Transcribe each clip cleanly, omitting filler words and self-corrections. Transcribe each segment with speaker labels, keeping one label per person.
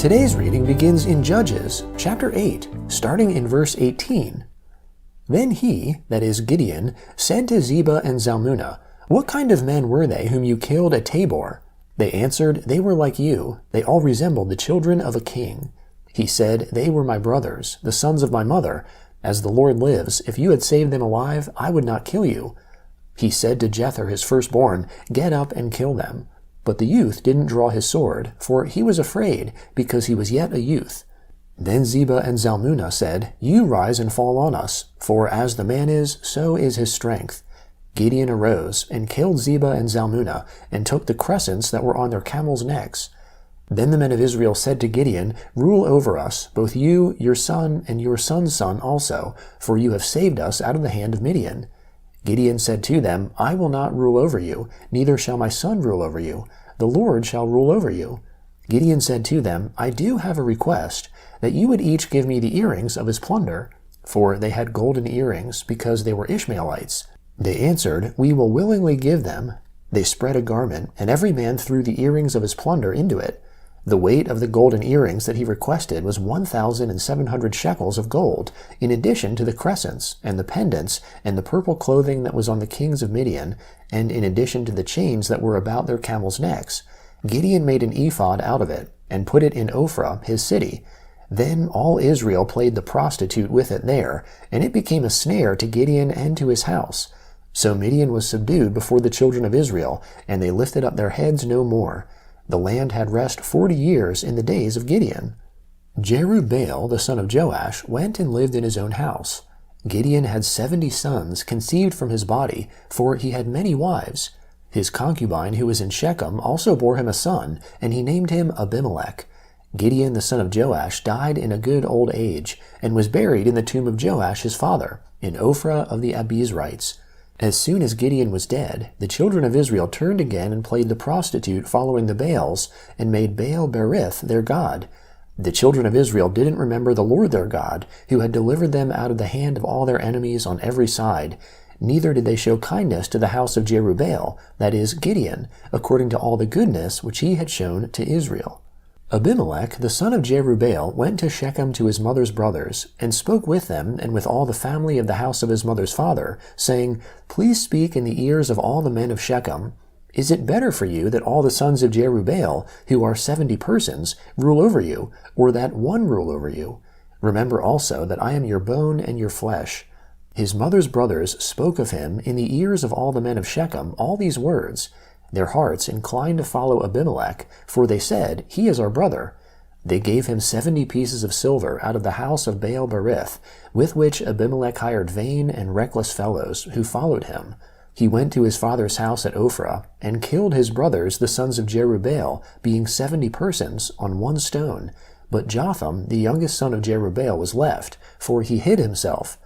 Speaker 1: Today's reading begins in Judges, chapter 8, starting in verse 18. Then he, that is Gideon, said to Zebah and Zalmunna, What kind of men were they whom you killed at Tabor? They answered, They were like you. They all resembled the children of a king. He said, They were my brothers, the sons of my mother. As the Lord lives, if you had saved them alive, I would not kill you. He said to Jether his firstborn, Get up and kill them. But the youth didn't draw his sword, for he was afraid, because he was yet a youth. Then Zebah and Zalmunna said, You rise and fall on us, for as the man is, so is his strength. Gideon arose, and killed Zebah and Zalmunna, and took the crescents that were on their camels' necks. Then the men of Israel said to Gideon, Rule over us, both you, your son, and your son's son also, for you have saved us out of the hand of Midian. Gideon said to them, I will not rule over you, neither shall my son rule over you. The Lord shall rule over you. Gideon said to them, I do have a request, that you would each give me the earrings of his plunder. For they had golden earrings, because they were Ishmaelites. They answered, We will willingly give them. They spread a garment, and every man threw the earrings of his plunder into it. The weight of the golden earrings that he requested was 1,700 shekels of gold, in addition to the crescents, and the pendants, and the purple clothing that was on the kings of Midian, and in addition to the chains that were about their camels' necks. Gideon made an ephod out of it, and put it in Ophrah, his city. Then all Israel played the prostitute with it there, and it became a snare to Gideon and to his house. So Midian was subdued before the children of Israel, and they lifted up their heads no more. The land had rest 40 years in the days of Gideon. Jerubbaal, the son of Joash, went and lived in his own house. Gideon had 70 sons conceived from his body, for he had many wives. His concubine, who was in Shechem, also bore him a son, and he named him Abimelech. Gideon, the son of Joash, died in a good old age, and was buried in the tomb of Joash his father, in Ophrah of the Abiezrites. As soon as Gideon was dead, the children of Israel turned again and played the prostitute following the Baals, and made Baal-berith their god. The children of Israel didn't remember the Lord their God, who had delivered them out of the hand of all their enemies on every side. Neither did they show kindness to the house of Jerubbaal, that is, Gideon, according to all the goodness which he had shown to Israel. Abimelech, the son of Jerubbaal, went to Shechem to his mother's brothers, and spoke with them and with all the family of the house of his mother's father, saying, Please speak in the ears of all the men of Shechem. Is it better for you that all the sons of Jerubbaal, who are 70 persons, rule over you, or that one rule over you? Remember also that I am your bone and your flesh. His mother's brothers spoke of him in the ears of all the men of Shechem all these words. Their hearts inclined to follow Abimelech, for they said, He is our brother. They gave him 70 pieces of silver out of the house of Baal-berith, with which Abimelech hired vain and reckless fellows, who followed him. He went to his father's house at Ophrah, and killed his brothers the sons of Jerubbaal, being 70 persons, on one stone. But Jotham, the youngest son of Jerubbaal, was left, for he hid himself.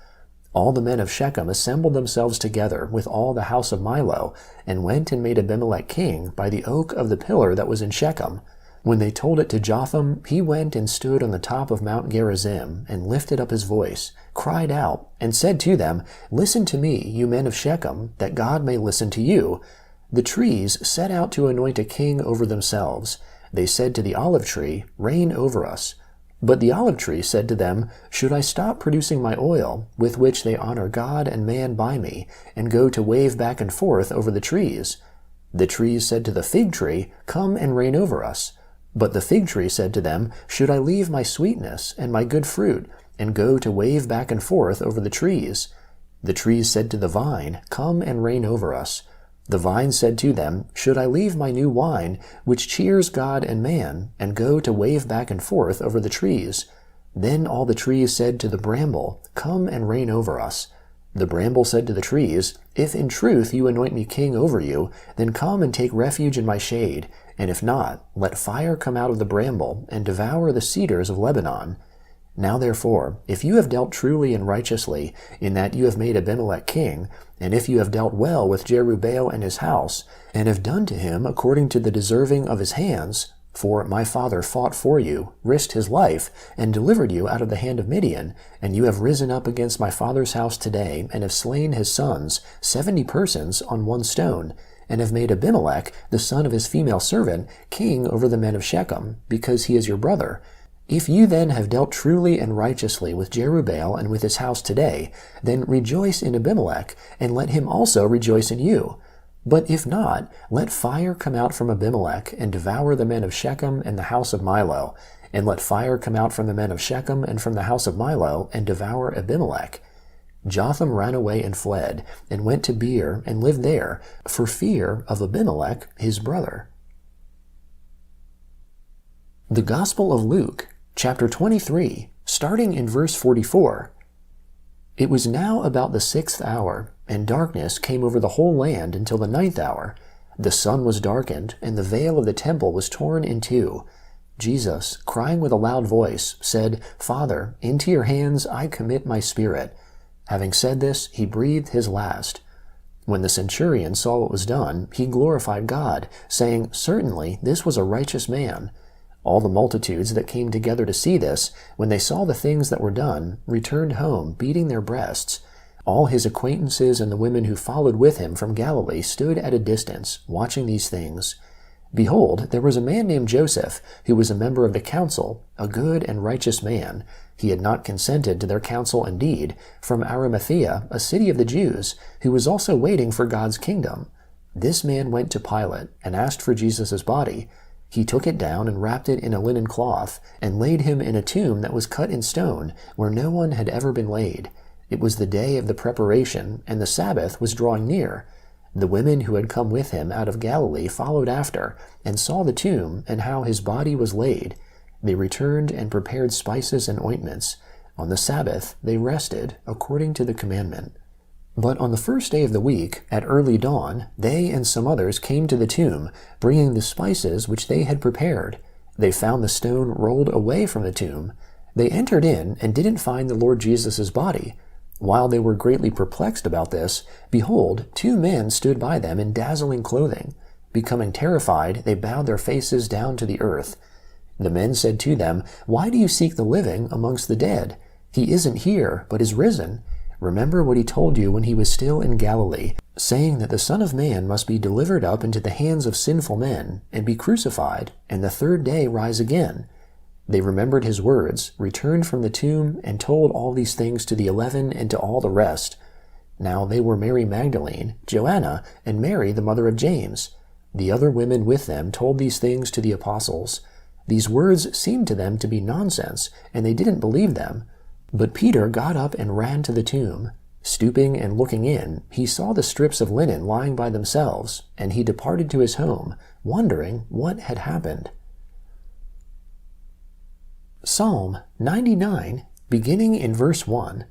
Speaker 1: All the men of Shechem assembled themselves together with all the house of Milo, and went and made Abimelech king by the oak of the pillar that was in Shechem. When they told it to Jotham, he went and stood on the top of Mount Gerizim, and lifted up his voice, cried out, and said to them, Listen to me, you men of Shechem, that God may listen to you. The trees set out to anoint a king over themselves. They said to the olive tree, Reign over us. But the olive tree said to them, Should I stop producing my oil, with which they honor God and man by me, and go to wave back and forth over the trees? The trees said to the fig tree, Come and reign over us. But the fig tree said to them, Should I leave my sweetness and my good fruit, and go to wave back and forth over the trees? The trees said to the vine, Come and reign over us. The vine said to them, Should I leave my new wine, which cheers God and man, and go to wave back and forth over the trees? Then all the trees said to the bramble, Come and reign over us. The bramble said to the trees, If in truth you anoint me king over you, then come and take refuge in my shade, and if not, let fire come out of the bramble, and devour the cedars of Lebanon. Now therefore, if you have dealt truly and righteously, in that you have made Abimelech king, and if you have dealt well with Jerubbaal and his house, and have done to him according to the deserving of his hands, for my father fought for you, risked his life, and delivered you out of the hand of Midian, and you have risen up against my father's house today, and have slain his sons, 70 persons on one stone, and have made Abimelech, the son of his female servant, king over the men of Shechem, because he is your brother. If you then have dealt truly and righteously with Jerubbaal and with his house today, then rejoice in Abimelech, and let him also rejoice in you. But if not, let fire come out from Abimelech, and devour the men of Shechem and the house of Milo, and let fire come out from the men of Shechem and from the house of Milo, and devour Abimelech. Jotham ran away and fled, and went to Beer, and lived there, for fear of Abimelech his brother. The Gospel of Luke, chapter 23, starting in verse 44. It was now about the 6th hour, and darkness came over the whole land until the 9th hour. The sun was darkened, and the veil of the temple was torn in two. Jesus, crying with a loud voice, said, Father, into your hands I commit my spirit. Having said this, he breathed his last. When the centurion saw what was done, he glorified God, saying, Certainly this was a righteous man. All the multitudes that came together to see this, when they saw the things that were done, returned home, beating their breasts. All his acquaintances and the women who followed with him from Galilee stood at a distance, watching these things. Behold, there was a man named Joseph, who was a member of the council, a good and righteous man. He had not consented to their counsel indeed, from Arimathea, a city of the Jews, who was also waiting for God's kingdom. This man went to Pilate, and asked for Jesus' body. He took it down and wrapped it in a linen cloth, and laid him in a tomb that was cut in stone, where no one had ever been laid. It was the day of the preparation, and the Sabbath was drawing near. The women who had come with him out of Galilee followed after, and saw the tomb, and how his body was laid. They returned and prepared spices and ointments. On the Sabbath they rested, according to the commandment. But on the first day of the week, at early dawn, they and some others came to the tomb, bringing the spices which they had prepared. They found the stone rolled away from the tomb. They entered in and didn't find the Lord Jesus' body. While they were greatly perplexed about this, behold, 2 men stood by them in dazzling clothing. Becoming terrified, they bowed their faces down to the earth. The men said to them, Why do you seek the living amongst the dead? He isn't here, but is risen. Remember what he told you when he was still in Galilee, saying that the Son of Man must be delivered up into the hands of sinful men, and be crucified, and the 3rd day rise again. They remembered his words, returned from the tomb, and told all these things to the 11 and to all the rest. Now they were Mary Magdalene, Joanna, and Mary the mother of James. The other women with them told these things to the apostles. These words seemed to them to be nonsense, and they didn't believe them. But Peter got up and ran to the tomb. Stooping and looking in, he saw the strips of linen lying by themselves, and he departed to his home, wondering what had happened. Psalm 99, beginning in verse 1.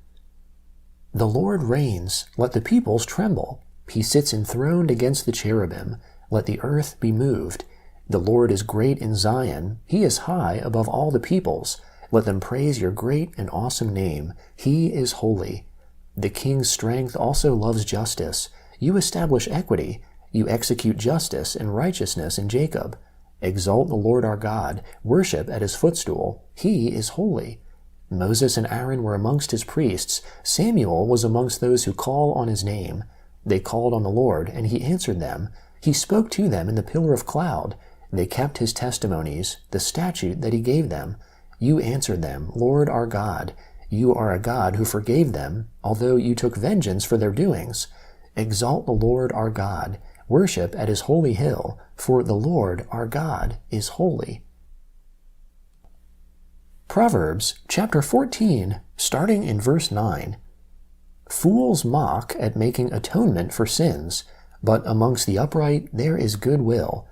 Speaker 1: The Lord reigns, let the peoples tremble. He sits enthroned against the cherubim, let the earth be moved. The Lord is great in Zion, he is high above all the peoples. Let them praise your great and awesome name. He is holy. The king's strength also loves justice. You establish equity. You execute justice and righteousness in Jacob. Exalt the Lord our God. Worship at his footstool. He is holy. Moses and Aaron were amongst his priests. Samuel was amongst those who call on his name. They called on the Lord, and he answered them. He spoke to them in the pillar of cloud. They kept his testimonies, the statute that he gave them. You answered them, Lord our God. You are a God who forgave them, although you took vengeance for their doings. Exalt the Lord our God. Worship at his holy hill, for the Lord our God is holy. Proverbs chapter 14, starting in verse 9. Fools mock at making atonement for sins, but amongst the upright there is good will.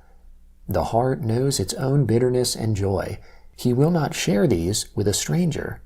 Speaker 1: The heart knows its own bitterness and joy. He will not share these with a stranger.